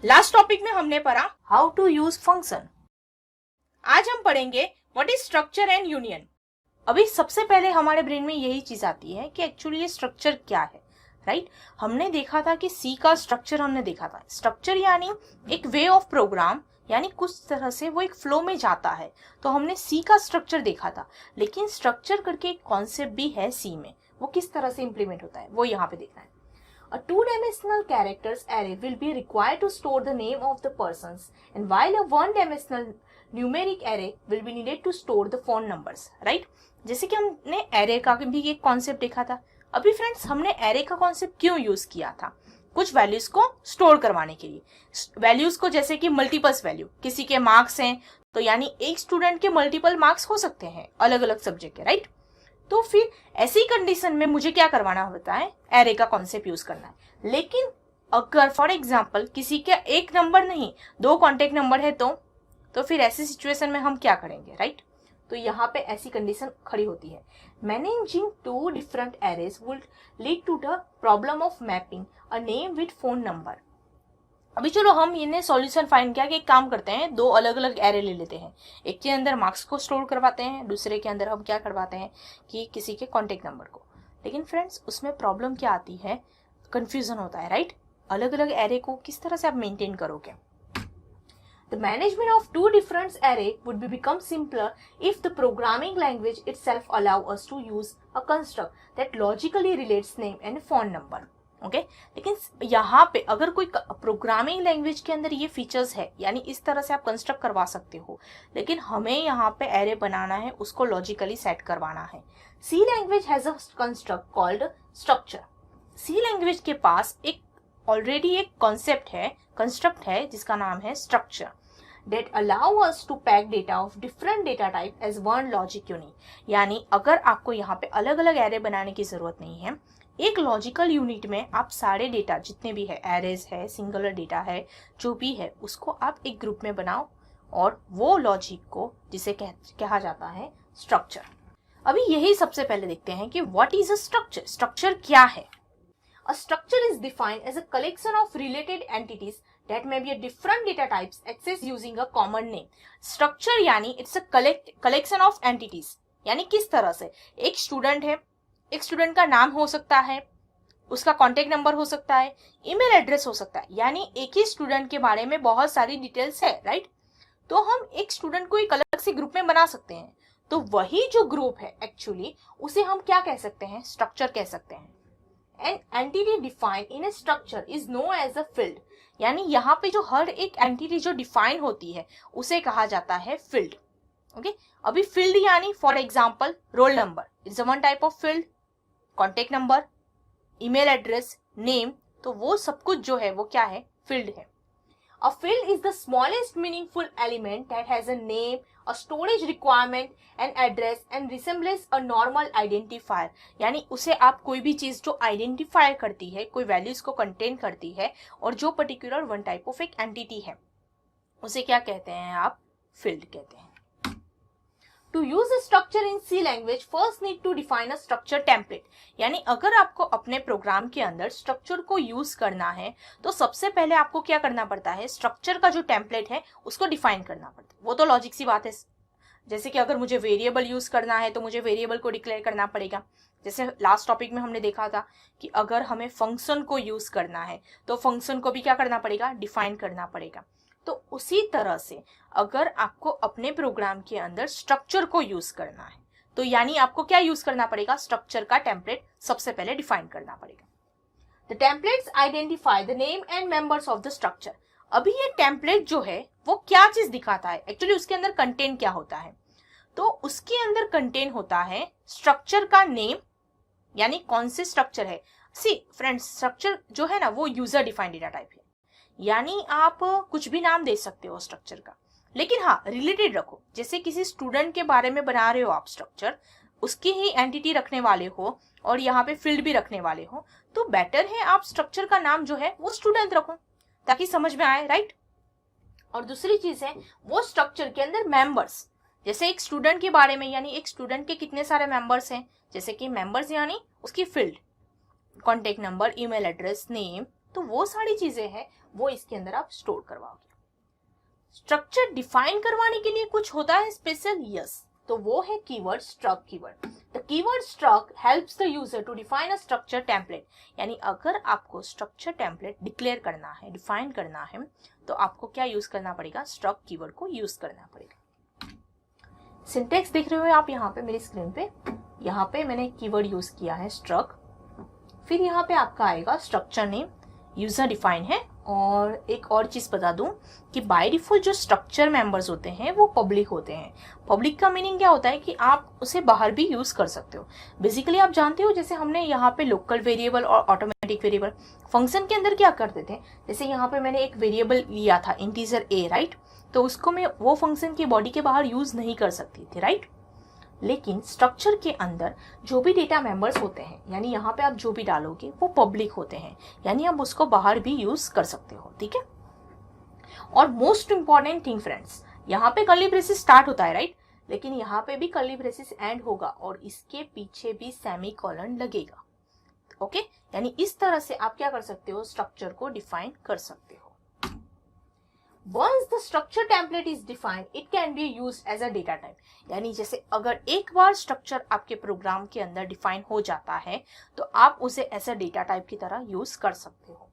Last topic में हमने पढ़ा हाउ टू यूज फंक्शन। आज हम पढ़ेंगे what is structure and union. अभी सबसे पहले हमारे ब्रेन में यही चीज आती है कि एक्चुअली ये स्ट्रक्चर क्या है, राइट? हमने देखा था कि सी का स्ट्रक्चर हमने देखा था। स्ट्रक्चर यानी एक वे ऑफ प्रोग्राम, यानी कुछ तरह से वो एक फ्लो में जाता है। तो हमने सी का स्ट्रक्चर देखा था, लेकिन स्ट्रक्चर करके एक कॉन्सेप्ट भी है सी में, वो किस तरह से इंप्लीमेंट होता है वो यहाँ पे देखना है। A two-dimensional characters array will be required to store the name of the persons, and while a one-dimensional numeric array will be needed to store the phone numbers, right? जैसे कि हमने एरे का भी एक कॉन्सेप्ट देखा था। अभी friends, हमने एरे का कॉन्सेप्ट क्यों यूज किया था? कुछ वैल्यूज को स्टोर करवाने के लिए। वैल्यूज को जैसे कि मल्टीपल्स वैल्यू, किसी के मार्क्स हैं तो यानी एक स्टूडेंट के मल्टीपल मार्क्स हो सकते हैं अलग अलग सब्जेक्ट के, राइट? तो फिर ऐसी कंडीशन में मुझे क्या करवाना होता है? एरे का कॉन्सेप्ट यूज करना है। लेकिन अगर फॉर एग्जांपल किसी का एक नंबर नहीं, दो कॉन्टेक्ट नंबर है तो फिर ऐसी सिचुएशन में हम क्या करेंगे, राइट? तो यहाँ पे ऐसी कंडीशन खड़ी होती है। Managing two different arrays would lead to the problem of mapping a name with phone number. अभी चलो हम इन्हें सॉल्यूशन फाइंड किया कि एक काम करते हैं, दो अलग अलग एरे ले लेते हैं। एक के अंदर मार्क्स को स्टोर करवाते हैं, दूसरे के अंदर हम क्या करवाते हैं कि किसी के कॉन्टेक्ट नंबर को। लेकिन फ्रेंड्स, उसमें प्रॉब्लम क्या आती है? कंफ्यूजन होता है, राइट? अलग अलग एरे को किस तरह से आप मेंटेन करोगे? The management of two different array would be become simpler if the programming language itself allow us to use a construct that logically relates name and phone number. Okay लेकिन यहाँ पे अगर कोई प्रोग्रामिंग लैंग्वेज के अंदर ये features है, यानी इस तरह से आप कंस्ट्रक्ट करवा सकते हो, लेकिन हमें यहाँ पे एरे बनाना है, उसको लॉजिकली सेट करवाना है। C language has a construct called structure. C language के पास एक ऑलरेडी एक कॉन्सेप्ट है, कंस्ट्रक्ट है, जिसका नाम है structure, that allow us to pack data of different data type as one logic unit। यानी अगर आपको यहाँ पे अलग अलग एरे बनाने की जरूरत नहीं है, एक लॉजिकल यूनिट में आप सारे डेटा जितने भी है, एरेज है, सिंगुलर डेटा है, जो भी है, उसको आप एक ग्रुप में बनाओ और वो लॉजिक को जिसे कहा जाता है स्ट्रक्चर। अभी यही सबसे पहले देखते हैं कि what is a structure. Structure क्या है? A structure is defined as a collection of related entities that may be a different data types accessed using a common name। Structure यानी it's a collection of entities, यानी किस तरह से एक student है, एक स्टूडेंट का नाम हो सकता है, उसका कॉन्टेक्ट नंबर हो सकता है, ईमेल एड्रेस हो सकता है, यानी एक ही स्टूडेंट के बारे में बहुत सारी डिटेल्स है, राइट? तो हम एक स्टूडेंट को एक अलग से ग्रुप में बना सकते हैं। तो वही जो ग्रुप है एक्चुअली उसे हम क्या कह सकते हैं? स्ट्रक्चर कह सकते हैं। An entity defined in a structure is known as a field। यानी यहाँ पे जो हर एक एंटिटी जो डिफाइन होती है उसे कहा जाता है फील्ड। ओके अभी फील्ड यानी for example roll number is one type of field, contact number, email address, name, तो वो सब कुछ जो है वो क्या है? फील्ड है। A field is the smallest meaningful element that has a name, a storage requirement, an address and resembles a normal identifier। यानी उसे आप कोई भी चीज जो आइडेंटिफाई करती है, कोई वैल्यूज को कंटेन करती है और जो पर्टिकुलर वन टाइप ऑफ एक एंटिटी है, उसे क्या कहते हैं आप? फील्ड कहते हैं। To use a structure in C language, first need to define a structure template। यानी अगर आपको अपने प्रोग्राम के अंदर स्ट्रक्चर को यूज करना है तो सबसे पहले आपको क्या करना पड़ता है? स्ट्रक्चर का जो टेम्पलेट है उसको डिफाइन करना पड़ता है। वो तो लॉजिक सी बात है। जैसे कि अगर मुझे वेरिएबल यूज करना है तो मुझे वेरिएबल को डिक्लेयर करना पड़ेगा। जैसे लास्ट टॉपिक में हमने देखा था कि अगर हमें फंक्शन को यूज करना है तो फंक्शन को भी क्या करना पड़ेगा? डिफाइन करना पड़ेगा। तो उसी तरह से अगर आपको अपने प्रोग्राम के अंदर स्ट्रक्चर को यूज करना है तो यानी आपको क्या यूज करना पड़ेगा? स्ट्रक्चर का टेम्पलेट सबसे पहले डिफाइन करना पड़ेगा। The templates identify the name and members of the structure. अभी ये टेम्पलेट जो है वो क्या चीज दिखाता है? एक्चुअली उसके अंदर कंटेंट क्या होता है? तो उसके अंदर कंटेंट होता है स्ट्रक्चर का नेम, यानी कौन से स्ट्रक्चर है। सी फ्रेंड्स, स्ट्रक्चर जो है ना वो यूजर डिफाइंड डेटा टाइप है, यानी आप कुछ भी नाम दे सकते हो स्ट्रक्चर का, लेकिन हाँ रिलेटेड रखो। जैसे किसी स्टूडेंट के बारे में बना रहे हो आप स्ट्रक्चर, उसकी ही एंटिटी रखने वाले हो और यहाँ पे फील्ड भी रखने वाले हो, तो बेटर है आप स्ट्रक्चर का नाम जो है वो स्टूडेंट रखो ताकि समझ में आए, राइट? और दूसरी चीज है वो स्ट्रक्चर के अंदर मेंबर्स, जैसे एक स्टूडेंट के बारे में, यानी एक स्टूडेंट के कितने सारे मेंबर्स हैं, जैसे कि मेंबर्स यानी उसकी field, contact number, email address, name, तो वो सारी चीजें हैं वो इसके अंदर आप स्टोर करवाओगे। स्ट्रक्चर डिफाइन करवाने के लिए कुछ होता है स्पेशल, यस, तो वो है keyword struct keyword. The keyword struct helps the user to define a structure template, यानी अगर आपको स्ट्रक्चर टेम्पलेट डिक्लेयर करना है, डिफाइन करना है, तो आपको क्या यूज करना पड़ेगा, स्ट्रक्ट कीवर्ड को यूज करना पड़ेगा। सिंटेक्स देख रहे हो आप यहाँ पे मेरी स्क्रीन पे, यहाँ पे मैंने कीवर्ड यूज किया है स्ट्रक्ट, फिर यहाँ पे आपका आएगा स्ट्रक्चर नेम, यूजर डिफाइन है। और एक और चीज बता दूं कि बाय डिफॉल्ट जो स्ट्रक्चर मेंबर्स होते हैं वो पब्लिक होते हैं। पब्लिक का मीनिंग क्या होता है कि आप उसे बाहर भी यूज कर सकते हो। बेसिकली आप जानते हो, जैसे हमने यहाँ पे लोकल वेरिएबल और ऑटोमेटिक वेरिएबल फंक्शन के अंदर क्या करते थे, जैसे यहाँ पे मैंने एक वेरिएबल लिया था इंटीजर a, राइट, तो उसको मैं वो फंक्शन की बॉडी के बाहर यूज नहीं कर सकती थी, राइट। लेकिन स्ट्रक्चर के अंदर जो भी डेटा मेंबर्स होते हैं, यानी यहाँ पे आप जो भी डालोगे वो पब्लिक होते हैं, यानी आप उसको बाहर भी यूज कर सकते हो, ठीक है। और मोस्ट इंपॉर्टेंट थिंग फ्रेंड्स, यहाँ पे कर्ली ब्रेसेस स्टार्ट होता है, राइट, लेकिन यहाँ पे भी कर्ली ब्रेसेस एंड होगा और इसके पीछे भी सेमीकोलन लगेगा, ओके। यानी इस तरह से आप क्या कर सकते हो, स्ट्रक्चर को डिफाइन कर सकते हो। Once the structure template is defined, it can be used as a data type. यानी जैसे अगर एक बार स्ट्रक्चर आपके प्रोग्राम के अंदर डिफाइन हो जाता है तो आप उसे ऐसा डेटा टाइप की तरह यूज कर सकते हो।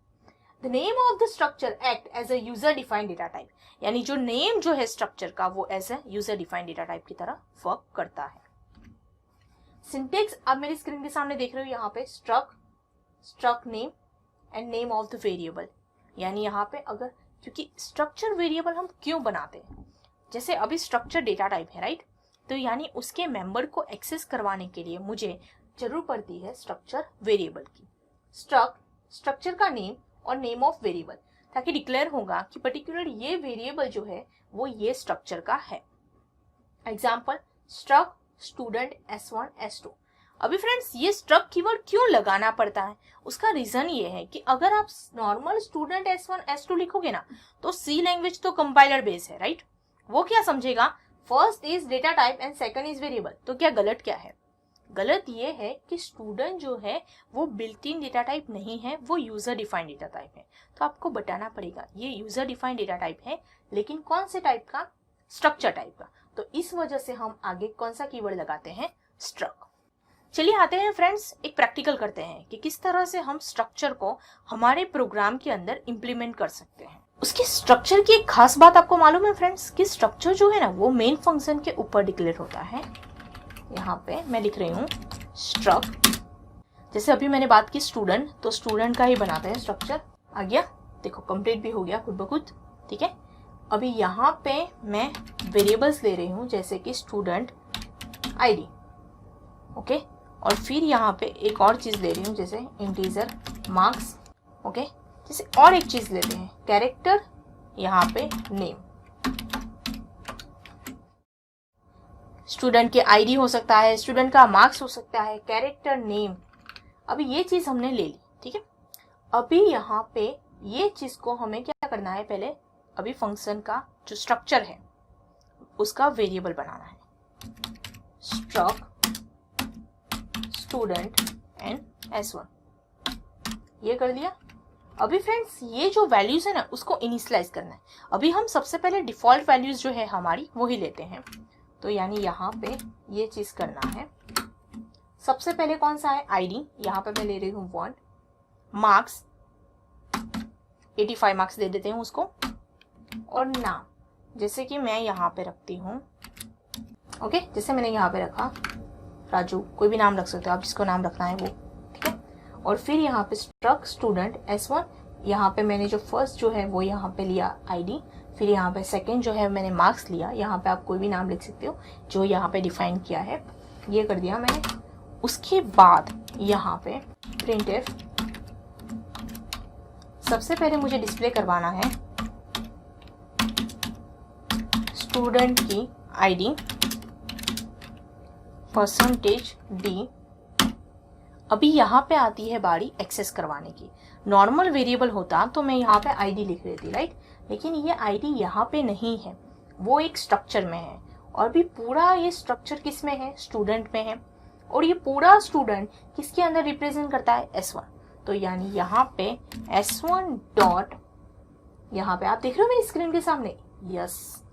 The name of the structure act as a user defined data type. यानी जो नेम जो है स्ट्रक्चर का वो as a user defined data type की तरह वर्क करता है। सिंटेक्स आप मेरी स्क्रीन के सामने देख रहे हो, यहाँ पे struct name and name of the variable, यानी यहाँ पे अगर, क्योंकि स्ट्रक्चर वेरिएबल हम क्यों बनाते हैं, जैसे अभी स्ट्रक्चर डेटा टाइप है, राइट, तो यानी उसके मेंबर को एक्सेस करवाने के लिए मुझे जरूर पड़ती है स्ट्रक्चर वेरिएबल की। स्ट्रक्चर का नेम और नेम ऑफ वेरिएबल, ताकि डिक्लेयर होगा कि पर्टिकुलर ये वेरिएबल जो है वो ये स्ट्रक्चर का है। Example struct student S1 S2। अभी फ्रेंड्स ये स्ट्रक्ट कीवर्ड क्यों लगाना पड़ता है, उसका रीजन ये है कि अगर आप नॉर्मल स्टूडेंट S1 S2 लिखोगे ना, तो सी लैंग्वेज तो कंपाइलर बेस है, राइट, वो क्या समझेगा, first is data type and second is variable. तो क्या गलत क्या है, गलत ये है कि स्टूडेंट जो है वो बिल्ट इन डेटा टाइप नहीं है, वो यूजर डिफाइंड डेटा टाइप है। तो आपको बताना पड़ेगा ये यूजर डिफाइंड डेटा टाइप है, लेकिन कौन से टाइप का, स्ट्रक्चर टाइप का। तो इस वजह से हम आगे कौन सा कीवर्ड लगाते हैं, स्ट्रक्ट। चलिए आते हैं फ्रेंड्स, एक प्रैक्टिकल करते हैं कि किस तरह से हम स्ट्रक्चर को हमारे प्रोग्राम के अंदर इंप्लीमेंट कर सकते हैं। उसके स्ट्रक्चर की एक खास बात आपको मालूम है फ्रेंड्स, कि स्ट्रक्चर जो है ना वो मेन फंक्शन के ऊपर डिक्लेयर होता है। यहाँ पे मैं लिख रही हूँ स्ट्रक्ट, जैसे अभी मैंने बात की स्टूडेंट, तो स्टूडेंट का ही बनाते हैं स्ट्रक्चर। आ गया, देखो कंप्लीट भी हो गया खुद ब खुद, ठीक है। अभी यहाँ पे मैं वेरिएबल्स ले रही हूँ, जैसे कि स्टूडेंट ID, ओके, और फिर यहाँ पे एक और चीज ले रही हूँ, जैसे इंटीजर मार्क्स, ओके। जैसे और एक चीज लेते हैं कैरेक्टर, यहाँ पे नेम, स्टूडेंट के ID हो सकता है, स्टूडेंट का मार्क्स हो सकता है, कैरेक्टर नेम। अभी ये चीज हमने ले ली, ठीक है। अभी यहाँ पे ये चीज को हमें क्या करना है, पहले अभी फंक्शन का जो स्ट्रक्चर है उसका वेरिएबल बनाना है, स्ट्रक्ट स्टूडेंट एंड S1, ये कर दिया। अभी फ्रेंड्स ये जो वैल्यूज है ना उसको इनिशियलाइज करना है। अभी हम सबसे पहले डिफॉल्ट वैल्यूज जो है हमारी वो ही लेते हैं, तो यानी यहाँ पे ये चीज करना है। सबसे पहले कौन सा है, ID, यहाँ पे मैं ले रही हूँ 1, मार्क्स 85 मार्क्स दे देते हैं उसको, और नाम जैसे कि मैं यहाँ पे रखती हूँ, ओके, जैसे मैंने यहाँ पे रखा राजू, कोई भी नाम रख सकते हो आप, जिसको नाम रखना है वो, ठीक है। और फिर यहाँ पे स्ट्रक्ट स्टूडेंट S1, यहाँ पे मैंने जो फर्स्ट जो है वो यहाँ पे लिया ID, फिर यहाँ पे सेकंड जो है मैंने मार्क्स लिया, यहाँ पे आप कोई भी नाम लिख सकते हो जो यहाँ पे डिफाइन किया है, ये कर दिया मैंने। उसके बाद यहाँ पे printf, सबसे पहले मुझे डिस्प्ले करवाना है स्टूडेंट की ID %d। अभी यहाँ पे आती है बारी एक्सेस करवाने की। नॉर्मल वेरिएबल होता तो मैं यहाँ पे ID लिख रही थी, राइट, लेकिन ये ID यहाँ पे नहीं है, वो एक स्ट्रक्चर में है। और भी पूरा ये स्ट्रक्चर किस में है, स्टूडेंट में है, और ये पूरा स्टूडेंट किसके अंदर रिप्रेजेंट करता है, S1। तो यानी यहाँ पे S1 डॉट यहाँ पे आप देख रहे हो मेरी स्क्रीन के सामने, यस,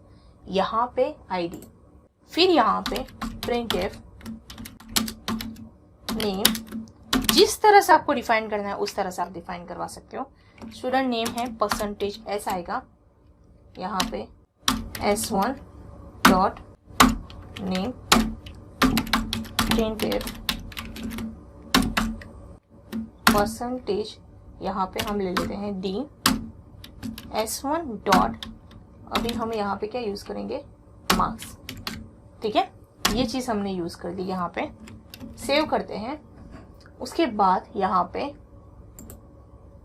यहाँ पे आईडी, फिर यहाँ पे printf नेम, जिस तरह से आपको डिफाइन करना है उस तरह से आप डिफाइन करवा सकते हो। स्टूडेंट नेम है %s आएगा, यहाँ पे s1 डॉट नेम printf %, यहाँ पे हम ले लेते हैं d s1 डॉट, अभी हम यहाँ पे क्या यूज करेंगे, मार्क्स। ठीक है, ये चीज हमने यूज कर दी, यहाँ पे सेव करते हैं। उसके बाद यहाँ पे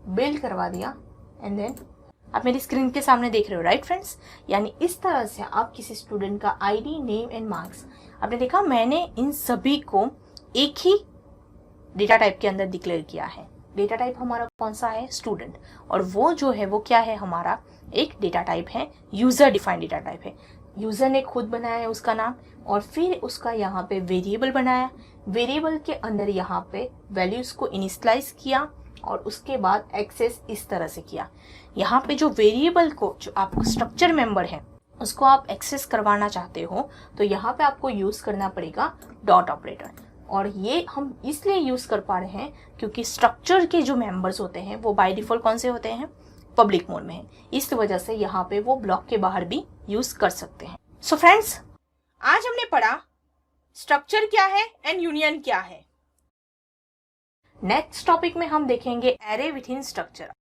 बिल्ड करवा दिया एंड देन आप मेरी स्क्रीन के सामने देख रहे हो, राइट फ्रेंड्स। यानी इस तरह से आप किसी स्टूडेंट का आईडी, नेम एंड मार्क्स, आपने देखा मैंने इन सभी को एक ही डेटा टाइप के अंदर डिक्लेयर किया है। डेटा टाइप हमारा कौन सा है, स्टूडेंट, और वो जो है वो क्या है, हमारा एक डेटा टाइप है, यूजर डिफाइंड डेटा टाइप है। यूजर ने खुद बनाया है उसका नाम, और फिर उसका यहाँ पे वेरिएबल बनाया, वेरिएबल के अंदर यहाँ पे वैल्यूज को इनिशियलाइज किया और उसके बाद एक्सेस इस तरह से किया। यहाँ पे जो वेरिएबल को, जो आपको स्ट्रक्चर मेंबर है उसको आप एक्सेस करवाना चाहते हो तो यहाँ पे आपको यूज करना पड़ेगा डॉट ऑपरेटर। और ये हम इसलिए यूज कर पा रहे हैं क्योंकि स्ट्रक्चर के जो मेंबर्स होते हैं वो बाय डिफॉल्ट कौन से होते हैं, पब्लिक मोड में है, इस वजह से यहाँ पे वो ब्लॉक के बाहर भी यूज कर सकते हैं। सो फ्रेंड्स, आज हमने पढ़ा स्ट्रक्चर क्या है एंड यूनियन क्या है। नेक्स्ट टॉपिक में हम देखेंगे एरे विद इन स्ट्रक्चर।